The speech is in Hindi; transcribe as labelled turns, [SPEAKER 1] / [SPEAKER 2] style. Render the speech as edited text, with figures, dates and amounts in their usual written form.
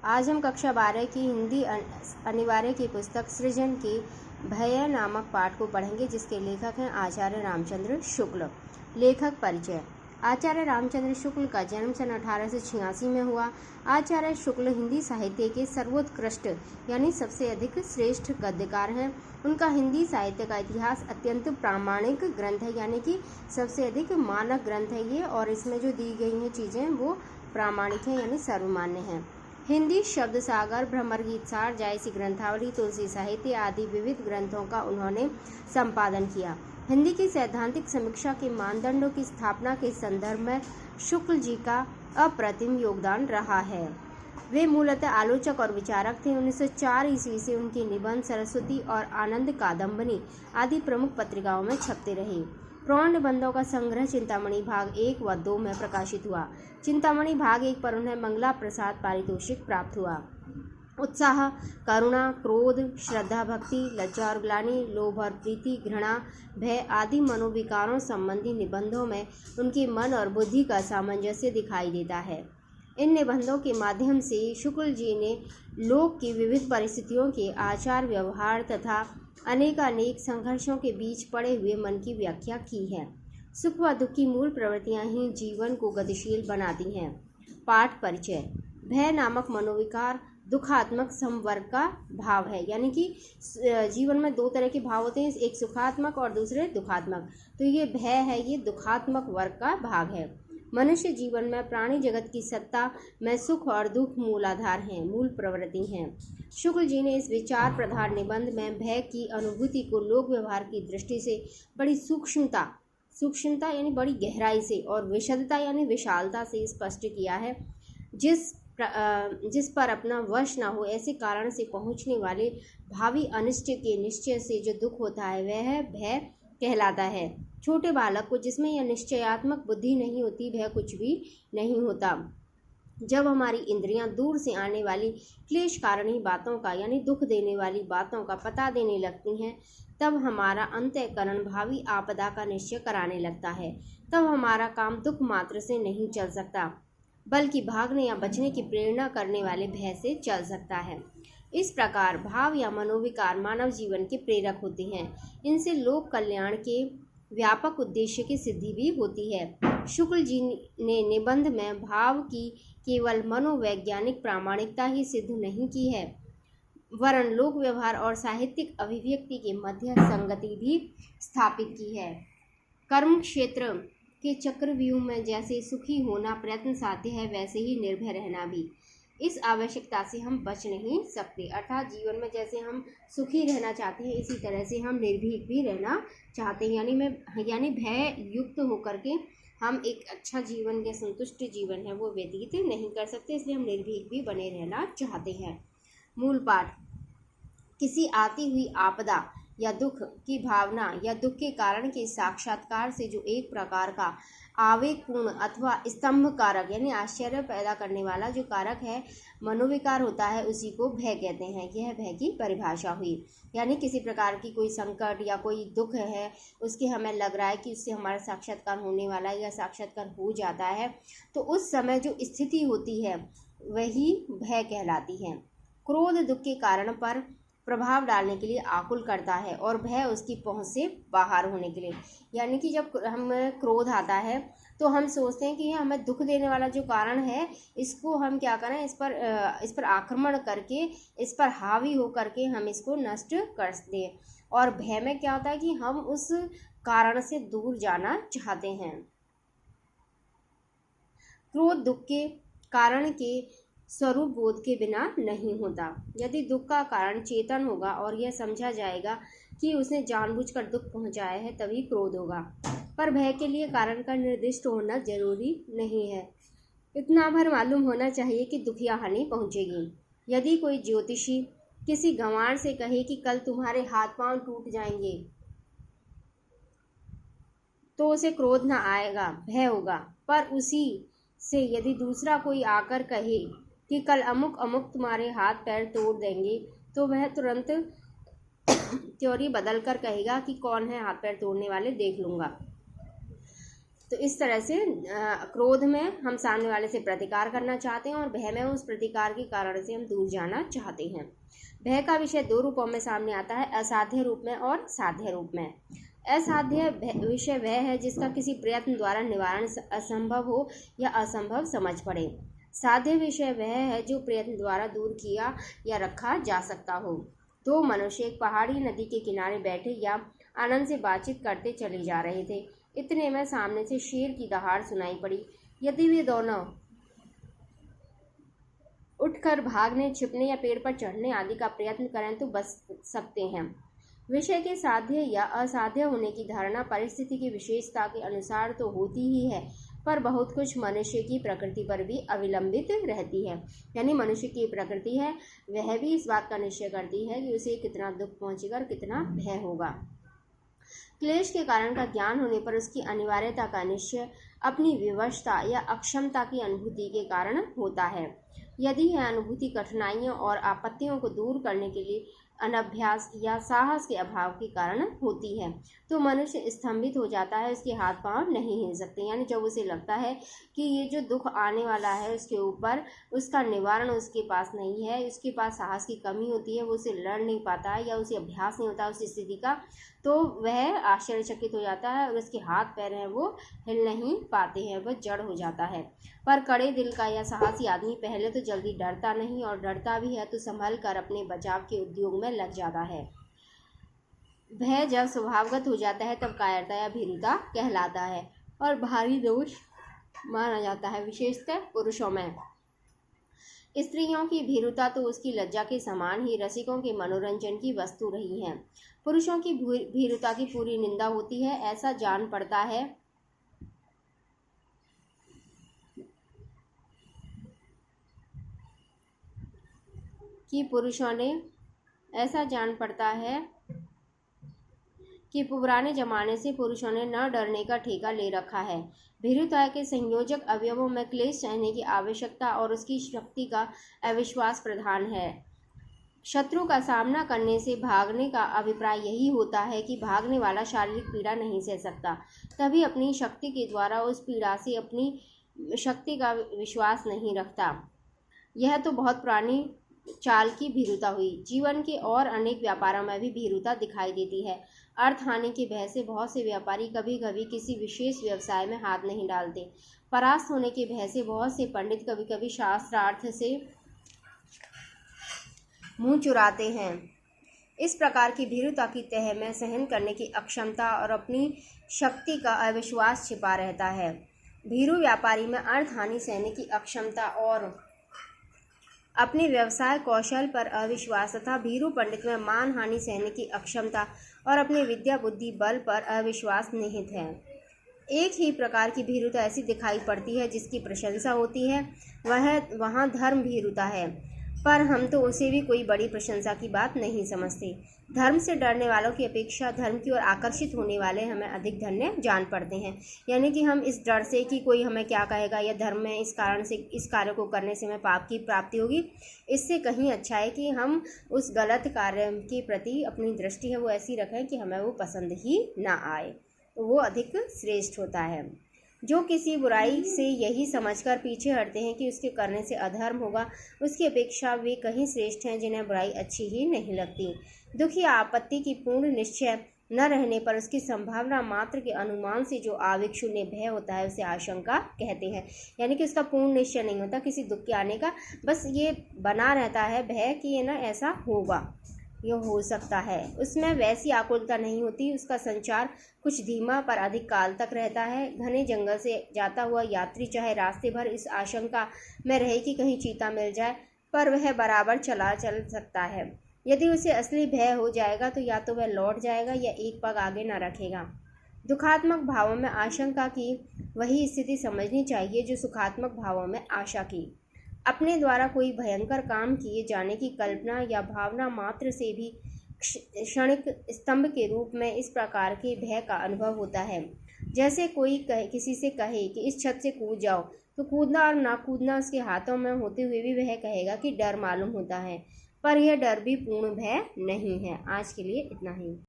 [SPEAKER 1] आज हम कक्षा 12 की हिंदी अनिवार्य की पुस्तक सृजन के भय नामक पाठ को पढ़ेंगे, जिसके लेखक हैं आचार्य रामचंद्र शुक्ल। लेखक परिचय। आचार्य रामचंद्र शुक्ल का जन्म सन 1886 में हुआ। आचार्य शुक्ल हिंदी साहित्य के सर्वोत्कृष्ट यानी सबसे अधिक श्रेष्ठ गद्यकार हैं। उनका हिंदी साहित्य का इतिहास अत्यंत प्रामाणिक ग्रंथ है, यानी कि सबसे अधिक मानक ग्रंथ है ये, और इसमें जो दी गई हैं चीज़ें वो प्रामाणिक हैं यानी सर्वमान्य हैं। हिंदी शब्द सागर, भ्रमर गीत सार, जायसी ग्रंथावली, तुलसी साहित्य आदि विविध ग्रंथों का उन्होंने संपादन किया। हिंदी की सैद्धांतिक समीक्षा के मानदंडों की स्थापना के संदर्भ में शुक्ल जी का अप्रतिम योगदान रहा है। वे मूलतः आलोचक और विचारक थे। 1904 ईस्वी से उनके निबंध सरस्वती और आनंद कादम्बनी आदि प्रमुख पत्रिकाओं में छपते रहे। प्रौढ़ निबंधों का संग्रह चिंतामणि भाग 1 व 2 में प्रकाशित हुआ। चिंतामणि भाग 1 पर उन्हें मंगला प्रसाद पारितोषिक प्राप्त हुआ। उत्साह, करुणा, क्रोध, श्रद्धा, भक्ति, लज्जा और ग्लानि, लोभ और प्रीति, घृणा, भय आदि मनोविकारों संबंधी निबंधों में उनके मन और बुद्धि का सामंजस्य दिखाई देता है। इन निबंधों के माध्यम से शुक्ल जी ने लोक की विविध परिस्थितियों के आचार व्यवहार तथा अनेकानेक संघर्षों के बीच पड़े हुए मन की व्याख्या की है। सुख व दुख की मूल प्रवृत्तियां ही जीवन को गतिशील बनाती हैं। पाठ परिचय। भय नामक मनोविकार दुखात्मक संवर्ग का भाव है, यानी कि जीवन में दो तरह के भाव होते हैं, एक सुखात्मक और दूसरे दुखात्मक। तो ये भय है, ये दुखात्मक वर्ग का भाग है। मनुष्य जीवन में प्राणी जगत की सत्ता में सुख और दुख मूलाधार हैं, मूल प्रवृत्ति हैं। शुक्ल जी ने इस विचार प्रधान निबंध में भय की अनुभूति को लोक व्यवहार की दृष्टि से बड़ी सूक्ष्मता यानी बड़ी गहराई से और विशदता यानी विशालता से स्पष्ट किया है। जिस पर अपना वश न हो ऐसे कारण से पहुँचने वाले भावी अनिष्ट के निश्चय से जो दुख होता है वह भय कहलाता है। छोटे बालक को जिसमें यह निश्चयात्मक बुद्धि नहीं होती, भय कुछ भी नहीं होता। जब हमारी इंद्रियां दूर से आने वाली क्लेश कारणीय बातों का यानी दुख देने वाली बातों का पता देने लगती हैं, तब हमारा अंतःकरण भावी आपदा का निश्चय कराने लगता है। तब हमारा काम दुख मात्र से नहीं चल सकता, बल्कि भागने या बचने की प्रेरणा करने वाले भय से चल सकता है। इस प्रकार भाव या मनोविकार मानव जीवन के प्रेरक होते हैं। इनसे लोक कल्याण के व्यापक उद्देश्य की सिद्धि भी होती है। शुक्ल जी ने निबंध में भाव की केवल मनोवैज्ञानिक प्रामाणिकता ही सिद्ध नहीं की है, वरन लोक व्यवहार और साहित्यिक अभिव्यक्ति के मध्य संगति भी स्थापित की है। कर्म क्षेत्र के चक्रव्यूह में जैसे सुखी होना प्रयत्न साध्य है, वैसे ही निर्भय रहना भी। इस आवश्यकता से हम बच नहीं सकते, अर्थात जीवन में जैसे हम सुखी रहना चाहते हैं इसी तरह से हम निर्भीक भी रहना चाहते हैं, यानी भय युक्त होकर के हम एक अच्छा जीवन या संतुष्ट जीवन है वो व्यतीत नहीं कर सकते, इसलिए हम निर्भीक भी बने रहना चाहते हैं। मूल पाठ। किसी आती हुई आपदा या दुख की भावना या दुख के कारण के साक्षात्कार से जो एक प्रकार का आवेगपूर्ण अथवा स्तंभ कारक यानी आश्चर्य पैदा करने वाला जो कारक है मनोविकार होता है, उसी को भय कहते हैं। यह भय की परिभाषा हुई, यानी किसी प्रकार की कोई संकट या कोई दुख है, उसके हमें लग रहा है कि उससे हमारा साक्षात्कार होने वाला है या साक्षात्कार हो जाता है, तो उस समय जो स्थिति होती है वही भय कहलाती है। क्रोध दुख के कारण पर प्रभाव डालने के लिए आकुल करता है और भय उसकी पहुंच से बाहर होने के लिए, यानी कि जब हमें क्रोध आता है तो हम सोचते हैं कि हमें दुख देने वाला जो कारण है इसको हम क्या करें, इस पर आक्रमण करके, इस पर हावी हो करके हम इसको नष्ट कर दें। और भय में क्या होता है कि हम उस कारण से दूर जाना चाहते हैं। क्रोध दुख के कारण के स्वरूप बोध के बिना नहीं होता। यदि दुख का कारण चेतन होगा और यह समझा जाएगा कि उसने जानबूझकर दुख पहुंचाया है, तभी क्रोध होगा। पर भय के लिए कारण का निर्दिष्ट होना जरूरी नहीं है। इतना भर मालूम होना चाहिए कि दुख या हानि पहुंचेगी। यदि कोई ज्योतिषी किसी गंवार से कहे कि कल तुम्हारे हाथ पांव टूट जाएंगे, तो उसे क्रोध न आएगा, भय होगा। पर उसी से यदि दूसरा कोई आकर कहे कि कल अमुक अमुक तुम्हारे हाथ पैर तोड़ देंगे, तो वह तुरंत थ्योरी बदल कर कहेगा कि कौन है हाथ पैर तोड़ने वाले, देख लूँगा। तो इस तरह से क्रोध में हम सामने वाले से प्रतिकार करना चाहते हैं और भय में उस प्रतिकार के कारण से हम दूर जाना चाहते हैं। भय का विषय दो रूपों में सामने आता है, असाध्य रूप में और साध्य रूप में। असाध्य विषय वह है जिसका किसी प्रयत्न द्वारा निवारण असंभव हो या असंभव समझ पड़े। साध्य विषय वह है जो प्रयत्न द्वारा दूर किया या रखा जा सकता हो। दो मनुष्य एक पहाड़ी नदी के किनारे बैठे या आनंद से बातचीत करते चले जा रहे थे। इतने में सामने से शेर की दहाड़ सुनाई पड़ी। यदि वे दोनों उठकर भागने, छिपने या पेड़ पर चढ़ने आदि का प्रयत्न करें तो बच सकते हैं। विषय के साध्य या असाध्य होने की धारणा परिस्थिति की विशेषता के अनुसार तो होती ही है, पर बहुत कुछ मनुष्य की प्रकृति पर भी अवलंबित रहती है। यानी मनुष्य की प्रकृति है, वह भी इस बात का निश्चय करती है कि उसे कितना दुख पहुंचेगा और कितना भय होगा। क्लेश के कारण का ज्ञान होने पर उसकी अनिवार्यता का निश्चय अपनी विवशता या अक्षमता की अनुभूति के कारण होता है। यदि यह अनुभूति कठिनाइयों और आपत्तियों को दूर करने के लिए अनभ्यास या साहस के अभाव के कारण होती है तो मनुष्य स्तंभित हो जाता है, उसके हाथ पांव नहीं हिल सकते। यानी जब उसे लगता है कि ये जो दुख आने वाला है उसके ऊपर उसका निवारण उसके पास नहीं है, उसके पास साहस की कमी होती है, वो उसे लड़ नहीं पाता है या उसे अभ्यास नहीं होता उस स्थिति का, तो वह आश्चर्यचकित हो जाता है और उसके हाथ पैर हैं वो हिल नहीं पाते हैं, वह जड़ हो जाता है। पर कड़े दिल का या साहसी आदमी पहले तो जल्दी डरता नहीं और डरता भी है तो संभल कर अपने बचाव के उद्योग में लग जाता है। भय जब स्वभावगत हो जाता है तब कायरता या भीरुता कहलाता है और भारी दोष माना जाता है, विशेषतः पुरुषों में। स्त्रियों की भीरुता तो उसकी लज्जा के समान ही रसिकों के मनोरंजन की वस्तु रही है। पुरुषों की भीरुता की पूरी निंदा होती है। ऐसा जान पड़ता है कि पुराने जमाने से पुरुषों ने न डरने का ठेका ले रखा है। भीरुता के संयोजक अवयवों में क्लेश सहने की आवश्यकता और उसकी शक्ति का अविश्वास प्रधान है। शत्रु का सामना करने से भागने का अभिप्राय यही होता है कि भागने वाला शारीरिक पीड़ा नहीं सह सकता, तभी अपनी शक्ति के द्वारा उस पीड़ा से अपनी शक्ति का विश्वास नहीं रखता। यह तो बहुत पुरानी चाल की भीरुता हुई। जीवन के और अनेक व्यापारों में भी भीरुता दिखाई देती है। अर्थ हानि के भय से बहुत से व्यापारी कभी कभी किसी विशेष व्यवसाय में हाथ नहीं डालते। परास्त होने के भय से बहुत से पंडित कभी कभी शास्त्रार्थ से मुंह चुराते हैं। इस प्रकार की भीरुता की तह में सहन करने की अक्षमता और अपनी शक्ति का अविश्वास छिपा रहता है। भीरु व्यापारी में अर्थ हानि सहने की अक्षमता और अपने व्यवसाय कौशल पर अविश्वास तथा भीरु पंडित में मान हानि सहने की अक्षमता और अपने विद्या बुद्धि बल पर अविश्वास निहित है। एक ही प्रकार की भीरुता ऐसी दिखाई पड़ती है जिसकी प्रशंसा होती है, वहाँ धर्म भीरुता है, पर हम तो उसे भी कोई बड़ी प्रशंसा की बात नहीं समझते। धर्म से डरने वालों की अपेक्षा धर्म की ओर आकर्षित होने वाले हमें अधिक धन्य जान पड़ते हैं। यानी कि हम इस डर से कि कोई हमें क्या कहेगा या धर्म में इस कारण से इस कार्य को करने से हमें पाप की प्राप्ति होगी, इससे कहीं अच्छा है कि हम उस गलत कार्य के प्रति अपनी दृष्टि है वो ऐसी रखें कि हमें वो पसंद ही ना आए, तो वो अधिक श्रेष्ठ होता है। जो किसी बुराई से यही समझकर पीछे हटते हैं कि उसके करने से अधर्म होगा, उसकी अपेक्षा वे कहीं श्रेष्ठ हैं जिन्हें बुराई अच्छी ही नहीं लगती। दुख या आपत्ति की पूर्ण निश्चय न रहने पर उसकी संभावना मात्र के अनुमान से जो आवेगशून्य भय होता है उसे आशंका कहते हैं। यानी कि उसका पूर्ण निश्चय नहीं होता किसी दुख के आने का, बस ये बना रहता है भय कि ये ना ऐसा होगा, ये हो सकता है। उसमें वैसी आकुलता नहीं होती, उसका संचार कुछ धीमा पर अधिक काल तक रहता है। घने जंगल से जाता हुआ यात्री चाहे रास्ते भर इस आशंका में रहे कि कहीं चीता मिल जाए, पर वह बराबर चल सकता है। यदि उसे असली भय हो जाएगा तो या तो वह लौट जाएगा या एक पग आगे न रखेगा। दुखात्मक भावों में आशंका की वही स्थिति समझनी चाहिए जो सुखात्मक भावों में आशा की। अपने द्वारा कोई भयंकर काम किए जाने की कल्पना या भावना मात्र से भी क्षणिक स्तंभ के रूप में इस प्रकार के भय का अनुभव होता है। जैसे कोई किसी से कहे कि इस छत से कूद जाओ, तो कूदना और ना कूदना उसके हाथों में होते हुए भी वह कहेगा कि डर मालूम होता है, पर यह डर भी पूर्ण भय नहीं है। आज के लिए इतना ही।